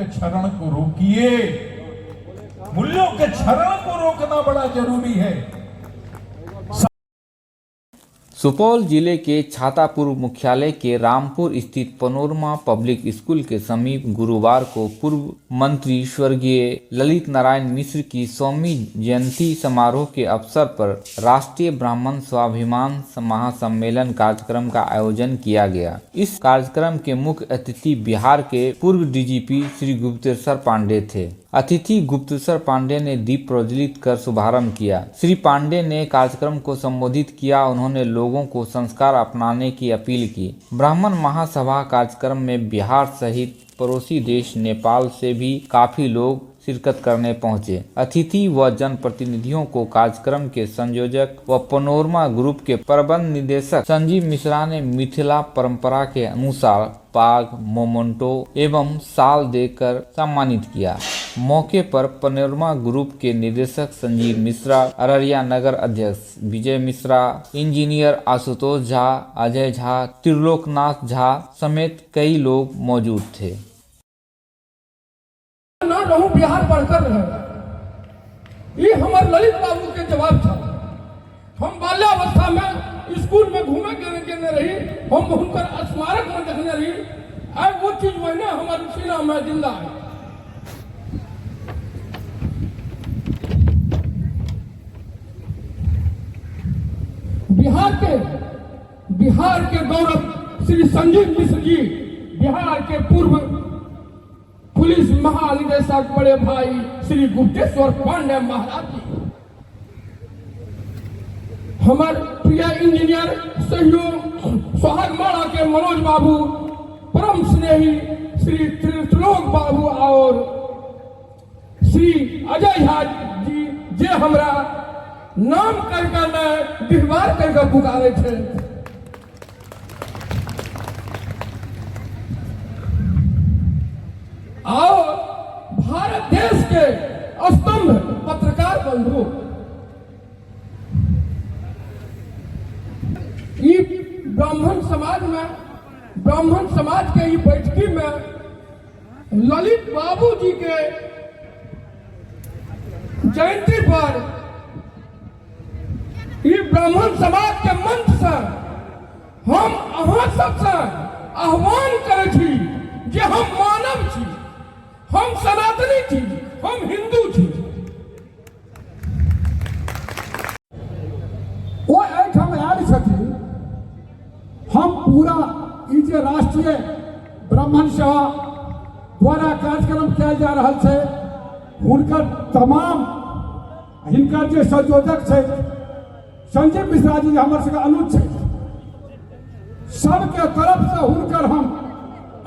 के क्षरण को रोकिए। मूल्यों के क्षरण को रोकना बड़ा जरूरी है। सुपौल जिले के छातापुर मुख्यालय के रामपुर स्थित पनोरमा पब्लिक स्कूल के समीप गुरुवार को पूर्व मंत्री स्वर्गीय ललित नारायण मिश्र की 100वीं जयंती समारोह के अवसर पर राष्ट्रीय ब्राह्मण स्वाभिमान महासम्मेलन कार्यक्रम का आयोजन किया गया। इस कार्यक्रम के मुख्य अतिथि बिहार के पूर्व डीजीपी श्री गुप्तेश्वर पांडे थे। अतिथि गुप्तेश्वर पांडे ने दीप प्रज्वलित कर शुभारंभ किया। श्री पांडे ने कार्यक्रम को संबोधित किया। उन्होंने लोगों को संस्कार अपनाने की अपील की। ब्राह्मण महासभा कार्यक्रम में बिहार सहित पड़ोसी देश नेपाल से भी काफी लोग शिरकत करने पहुंचे। अतिथि व जनप्रतिनिधियों को कार्यक्रम के संयोजक व पनोरमा ग्रुप के प्रबंध निदेशक संजीव मिश्रा ने मिथिला परंपरा के अनुसार पाग, मोमेंटो एवं साल देकर सम्मानित किया। मौके पर पनोरमा ग्रुप के निदेशक संजीव मिश्रा, अररिया नगर अध्यक्ष विजय मिश्रा, इंजीनियर आशुतोष झा, अजय झा, त्रिलोकनाथ झा समेत कई लोग मौजूद थे। ना रहूं बिहार पढ़कर रहे, ये हमारे ललित बाबू के जवाब था। हम बाल्यावस्था में स्कूल में घूमे के रही, हम उनकर स्मारक में देखने रही। आज वो चीज वही ना हमारे सीना में जिंदा है। बिहार के गौरव श्री संजीव मिश्र जी, बिहार के पूर्व पुलिस महानिदेशक बड़े भाई श्री गुप्तेश्वर पांडे महाराज जी, हमारे प्रिय इंजीनियर सहयोग सोहागमाड़ा के मनोज बाबू, परम स्नेही श्री त्रिलोक बाबू और श्री अजय झा जी, जे हमरा नाम करके न दिखवार करके पुकारे थे। और भारत देश के स्तंभ पत्रकार बंधु, ब्राह्मण समाज के बैठकी में ललित बाबू जी के जयंती पर ब्राह्मण समाज के मंच से हम अहाँ सबसे आह्वान करे छी जे हम मानव छी, हम सनातनी छी, हम हिंदू छी। वो एहिठाम आयल छथिन, हम पूरा ई जे राष्ट्रीय ब्राह्मण सभा द्वारा कार्यक्रम किया जा रहा है, हुनकर तमाम हिनकर जे संयोजक छै संजीव मिश्रा जी हमर सबके अनुज छै, सबके तरफ से हुनकर हम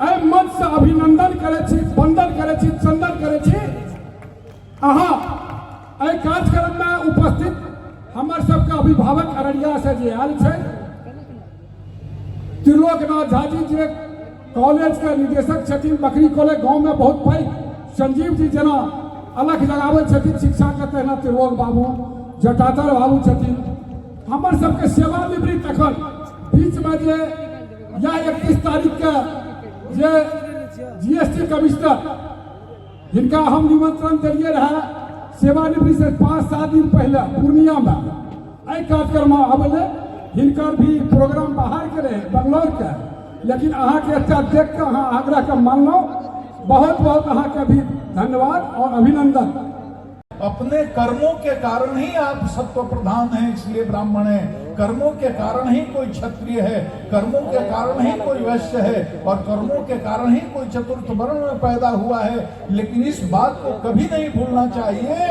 एहि मंच से अभिनंदन करे छी, वंदन करे छी, चंदन करे छी। अहाँ एहि कार्यक्रम में उपस्थित हमर सबके अभिभावक अररिया से जे आयल छै, त्रिलोकनाथ झा जी जे कॉलेज के निदेशक छथिन, बकरी कॉलेज गांव में बहुत पैघ, संजीव जी जना अलग जगावे छथिन शिक्षा के, तहिना त्रिलोक बाबू, जटाधर बाबू छथिन। हमर सबके सेवानिवृत्त अखन बीच में जे या 31 तारीख के जे जीएसटी कमिश्नर जिनका हम निमंत्रण दिए रहे सेवानिवृत्त से 5-7 दिन पहले पूर्णिया में एहि कार्यक्रम में आबे, हिनकर भी प्रोग्राम बाहर के रहे बंगलौर के, लेकिन अहाँ के अच्छा देख के अहाँ आग्रह के मानलो, बहुत बहुत अहाँ के भी धन्यवाद और अभिनंदन। अपने कर्मों के कारण ही आप सत्व प्रधान हैं, इसलिए ब्राह्मण हैं। कर्मों के कारण ही कोई क्षत्रिय है, कर्मों के कारण ही कोई वैश्य है, और कर्मों के कारण ही कोई चतुर्थ वर्ण में पैदा हुआ है। लेकिन इस बात को कभी नहीं भूलना चाहिए,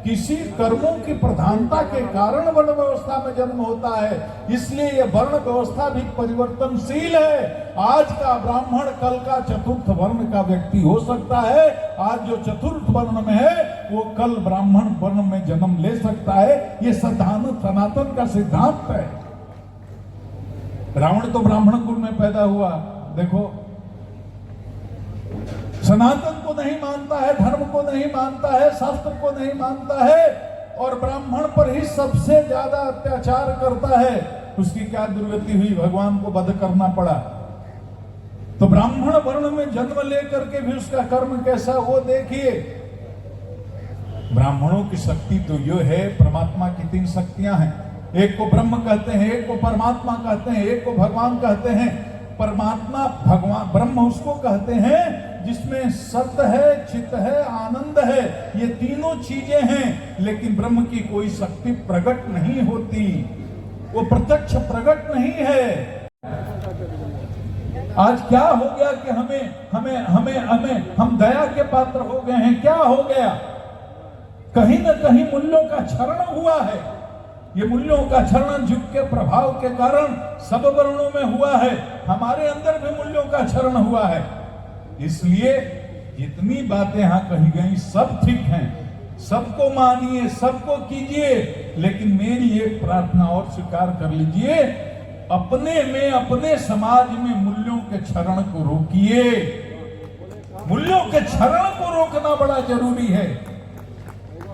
किसी कर्मों की प्रधानता के कारण वर्ण व्यवस्था में जन्म होता है, इसलिए यह वर्ण व्यवस्था भी परिवर्तनशील है। आज का ब्राह्मण कल का चतुर्थ वर्ण का व्यक्ति हो सकता है। आज जो चतुर्थ वर्ण में है वो कल ब्राह्मण वर्ण में जन्म ले सकता है। ये सनातन का सिद्धांत है। रावण तो ब्राह्मण कुल में पैदा हुआ, देखो सनातन को नहीं मानता है, धर्म को नहीं मानता है, शास्त्र को नहीं मानता है, और ब्राह्मण पर ही सबसे ज्यादा अत्याचार करता है। उसकी क्या दुर्गति हुई, भगवान को वध करना पड़ा। तो ब्राह्मण वर्ण में जन्म लेकर के भी उसका कर्म कैसा वो देखिए। ब्राह्मणों की शक्ति तो ये है, परमात्मा की 3 शक्तियां हैं, एक को ब्रह्म कहते हैं, एक को परमात्मा कहते हैं, एक को भगवान कहते हैं। परमात्मा भगवान ब्रह्म उसको कहते हैं जिसमें सत्य है, चित्त है, आनंद है, ये तीनों चीजें हैं। लेकिन ब्रह्म की कोई शक्ति प्रकट नहीं होती, वो प्रत्यक्ष प्रकट नहीं है। आज क्या हो गया कि हम दया के पात्र हो गए हैं? क्या हो गया? कहीं न कहीं मूल्यों का क्षरण हुआ है। ये मूल्यों का क्षरण युग के प्रभाव के कारण सब वर्णों में हुआ है, हमारे अंदर भी मूल्यों का क्षरण हुआ है। इसलिए जितनी बातें यहां कही गई सब ठीक हैं, सबको मानिए, सबको कीजिए, लेकिन मेरी एक प्रार्थना और स्वीकार कर लीजिए, अपने में, अपने समाज में मूल्यों के क्षरण को रोकिए। मूल्यों के क्षरण को रोकना बड़ा जरूरी है।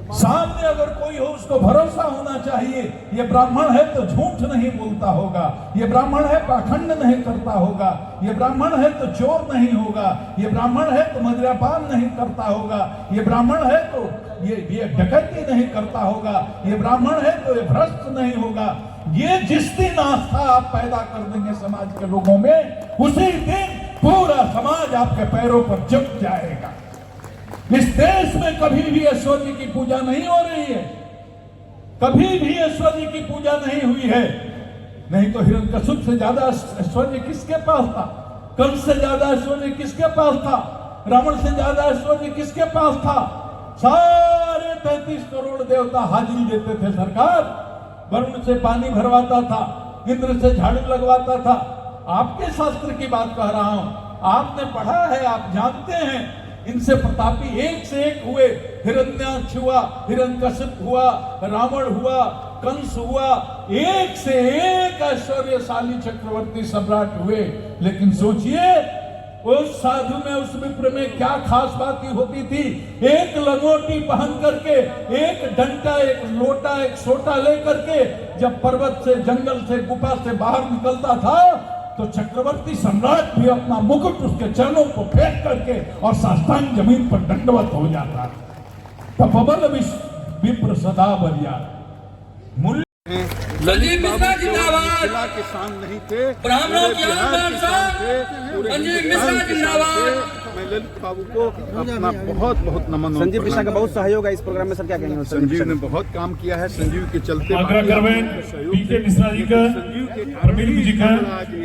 सामने अगर कोई हो उसको भरोसा होना चाहिए, ये ब्राह्मण है तो झूठ नहीं बोलता होगा, ये ब्राह्मण है पाखंड नहीं करता होगा, ये ब्राह्मण है तो चोर नहीं होगा, ये ब्राह्मण है तो मदिरापान नहीं करता होगा, ये ब्राह्मण है तो ये डकैती नहीं करता होगा, ये ब्राह्मण है तो ये भ्रष्ट नहीं होगा। ये जिस दिन आस्था आप पैदा कर देंगे समाज के लोगों में, उसी दिन पूरा समाज आपके पैरों पर झुक जाएगा। इस देश में कभी भी ऐश्वर्य की पूजा नहीं हो रही है, कभी भी ऐश्वर्य की पूजा नहीं हुई है। नहीं तो हिरण्यकशिप से ज्यादा ऐश्वर्य किसके पास था? कंस से ज्यादा ऐश्वर्य किसके पास था? रावण से ज्यादा ऐश्वर्य किसके पास था? सारे 33 करोड़ देवता हाजिरी देते थे सरकार, वरुण से पानी भरवाता था, इंद्र से झाड़ू लगवाता था। आपके शास्त्र की बात कह रहा हूं, आपने पढ़ा है, आप जानते हैं। इनसे प्रतापी एक से एक हुए, हिरण्याक्ष हुआ, हिरण्यकशिप हुआ, रावण हुआ, कंस हुआ, एक से एक ऐश्वर्यशाली चक्रवर्ती सम्राट हुए। लेकिन सोचिए उस साधु में, उस विप्र में क्या खास बात होती थी? एक लंगोटी पहन करके, एक डंडा, एक लोटा, एक सोटा लेकर के जब पर्वत से, जंगल से, गुफा से बाहर निकलता था तो चक्रवर्ती सम्राट भी अपना मुकुट उसके चरणों को फेंक करके और साष्टांग जमीन पर दंडवत हो जाता। तपबल विप्र सदा बलिया। मूल्य संजीव मिश्रा जिंदाबाद। जिला किसान नहीं थे, ब्राह्मणों की बिहार आन किसान थे, पूरे संजीव हिंदुस्तान मिश्रा किसान जिंदाबाद। थे। मैं ललित बाबू को अपना बहुत बहुत नमन। संजीव मिश्रा का बहुत सहयोग है इस प्रोग्राम में, सर क्या कहेंगे? संजीव ने बहुत काम किया है, संजीव के चलते आग्रह करवें पीके मिश्रा जी का, प्रवीण जी का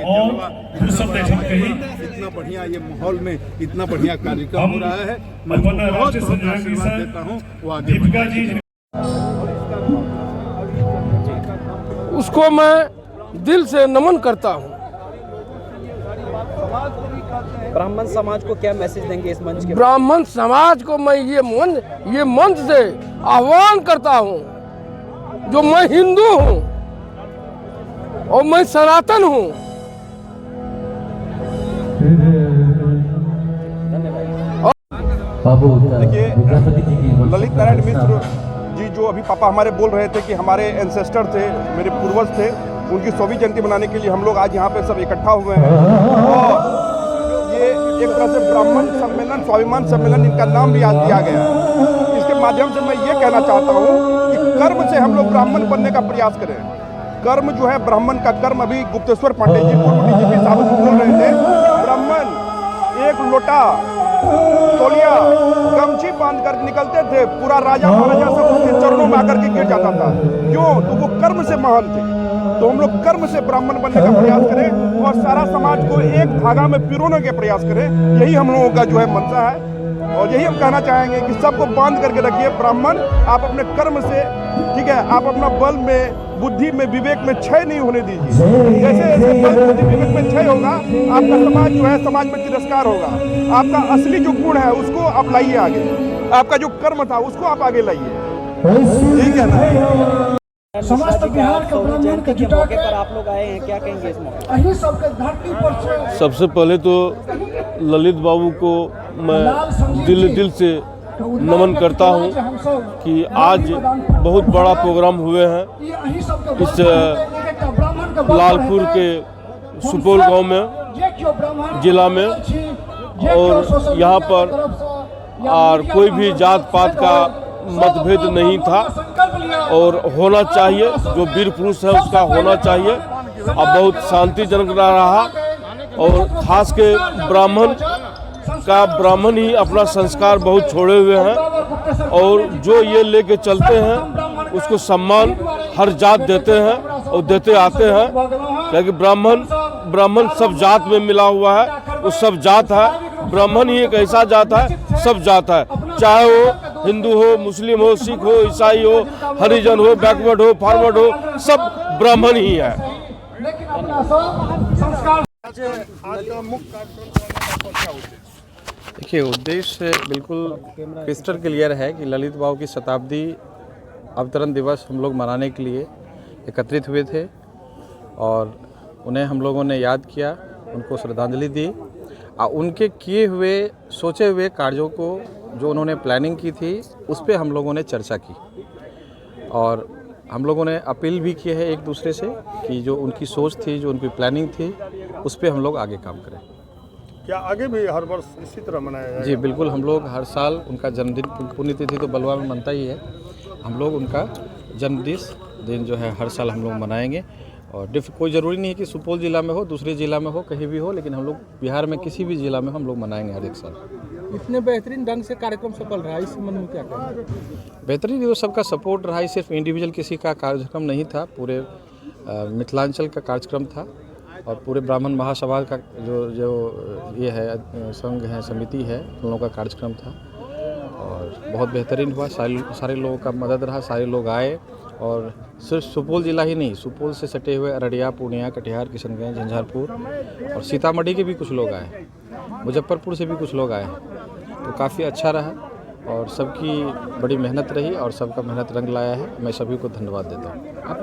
और सब कही इतना बढ़िया ये माहौल में इतना बढ़िया कार्यक्रम हो रहा है। मैं अपन बहुत राष्ट्रीय बहुत संयोजक आशीर्वाद सर देता हूँ, वो आगे दीपिका जी उसको मैं दिल से नमन करता हूँ। ब्राह्मण समाज को क्या मैसेज देंगे इस मंच के? ब्राह्मण समाज को मैं ये मंच से आह्वान करता हूँ, जो मैं हिंदू हूँ और मैं सनातन हूँ। देखिए, ललित नारायण मिश्र जी जो अभी पापा हमारे बोल रहे थे कि हमारे एंसेस्टर थे, मेरे पूर्वज थे, उनकी 100वीं जयंती मनाने के लिए हम लोग आज यहाँ पे सब इकट्ठा हुए हैं। और ये एक तरह से ब्राह्मण सम्मेलन, स्वाभिमान सम्मेलन इनका नाम भी आज दिया गया है। इसके माध्यम से मैं ये कहना चाहता हूँ कि कर्म से हम लोग ब्राह्मण बनने का प्रयास करें। कर्म जो है ब्राह्मण का कर्म, अभी गुप्तेश्वर पांडे जी पूर्व डीजीपी साहब बोल रहे थे, ब्राह्मण एक लोटा तौलिया गमछी बांध कर निकलते थे, पूरा राजा महाराजा सब उसके चरणों में आकर के गिर जाता था। क्यों? तो वो कर्म से महान थे। तो हम लोग कर्म से ब्राह्मण बनने का प्रयास करें और सारा समाज को एक धागा में पिरोने के प्रयास करें। यही हम लोगों का जो है मंशा है और यही हम कहना चाहेंगे कि सबको बांध करके रखिए। ब्राह्मण आप अपने कर्म से, ठीक है, आप अपना बल में, बुद्धि में, विवेक में क्षय नहीं होने दीजिए। जैसे जैसे बल, बुद्धि, विवेक में क्षय होगा, आपका समाज जो है, समाज में तिरस्कार होगा। आपका असली जो गुण है उसको आप लाइए आगे, आपका जो कर्म था उसको आप आगे लाइए। ठीक है ना? समस्त बिहार के ब्राह्मण के जुटा के पर आप लोग आए हैं, क्या कहेंगे इस मौके? अही सबके धरती पर से सबसे पहले तो ललित बाबू को मैं दिल से नमन करता हूँ कि आज बहुत बड़ा प्रोग्राम हुए हैं इस लालपुर के सुपौल गांव में। जिला में, और यहाँ पर और कोई भी जात पात का मतभेद नहीं था और होना चाहिए। जो वीर पुरुष है उसका होना चाहिए। अब बहुत शांतिजनक रहा और खास के ब्राह्मण ही अपना संस्कार बहुत छोड़े हुए हैं और जो ये लेके चलते हैं उसको सम्मान हर जात देते हैं और देते आते हैं, क्योंकि ब्राह्मण सब जात में मिला हुआ है। वो सब जात है, ब्राह्मण ही एक ऐसा जात है, सब जात है, चाहे वो हिंदू हो, मुस्लिम हो, सिख हो, ईसाई हो, हरिजन हो, बैकवर्ड हो, फॉरवर्ड हो, सब ब्राह्मण ही है। देखिए, उद्देश्य बिल्कुल क्रिस्टल क्लियर है कि ललित बाबू की शताब्दी अवतरण दिवस हम लोग मनाने के लिए एकत्रित हुए थे और उन्हें हम लोगों ने याद किया, उनको श्रद्धांजलि दी और उनके किए हुए सोचे हुए कार्यों को जो उन्होंने प्लानिंग की थी उस पर हम लोगों ने चर्चा की और हम लोगों ने अपील भी की है एक दूसरे से कि जो उनकी सोच थी, जो उनकी प्लानिंग थी, उस पर हम लोग आगे काम करें। क्या आगे भी हर वर्ष इसी तरह मनाया जाएगा? जी बिल्कुल, हम लोग हर साल उनका जन्मदिन, पुण्यतिथि तो बलवा में मनता ही है, हम लोग उनका जन्मदिन जो है हर साल हम लोग मनाएंगे। और कोई ज़रूरी नहीं है कि सुपौल ज़िला में हो, दूसरे ज़िला में हो, कहीं भी हो, लेकिन हम लोग बिहार में किसी भी ज़िला में हम लोग मनाएंगे हर एक साल। इतने बेहतरीन ढंग से कार्यक्रम सफल रहा, इस संबंध में क्या कहना? बेहतरीन जो सबका सपोर्ट रहा, सिर्फ इंडिविजुअल किसी का कार्यक्रम नहीं था, पूरे मिथिलांचल का कार्यक्रम था और पूरे ब्राह्मण महासभा का जो ये है संघ है, समिति है, उन लोगों का कार्यक्रम था और बहुत बेहतरीन हुआ। सारे लोगों का मदद रहा, सारे लोग आए और सिर्फ सुपौल ज़िला ही नहीं, सुपौल से सटे हुए अररिया, पूर्णिया, कटिहार, किशनगंज, झंझारपुर और सीतामढ़ी के भी कुछ लोग आए, मुजफ्फरपुर से भी कुछ लोग आए, तो काफ़ी अच्छा रहा और सबकी बड़ी मेहनत रही और सबका मेहनत रंग लाया है। मैं सभी को धन्यवाद देता हूँ।